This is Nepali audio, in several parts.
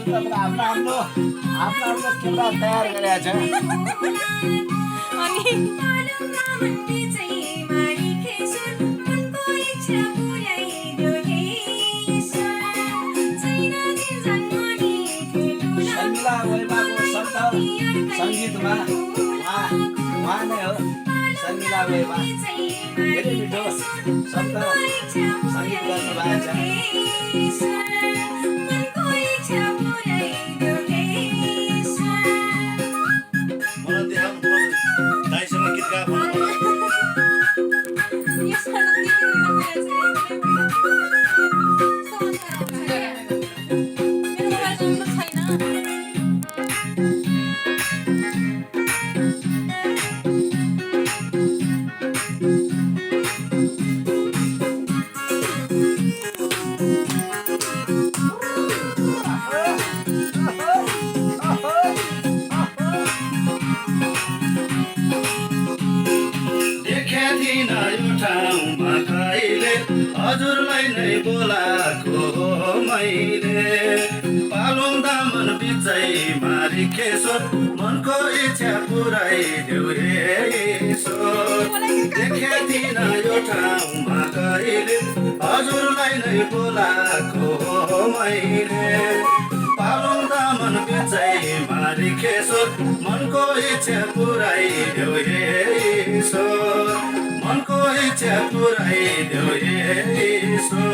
तपाईँले आफ्नो कुरा तयार गरेका छ। अनि शर्मिला वैमाको शब्द सङ्गीतमा उहाँ नै हो। शर्मिला वैमा धेरै मिठो शब्द सङ्गीत गर्नुभएको छ। मलाई देखाउनु दाइसँग गीत गाएको हजुरलाई नै बोलाएको मैले पालौँ दामन बिचै मारी खेसोर मनको इच्छा पुऱ्याइदेऊ हे ईश्वर देखे थिइन यो ठाउँमा कहिले हजुरलाई नै बोलाएको मैले पालौँ दामन बिचै मारी खेसोर मनको इच्छा पुऱ्याइदेऊ हे ईश्वर मनको इच्छा पुऱ्याइदेऊ हे ईश्वर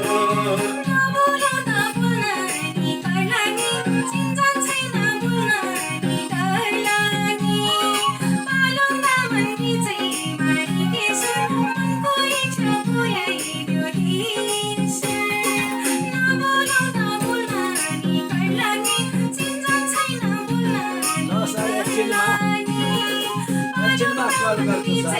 एकछिनमा कल गर्छु सर।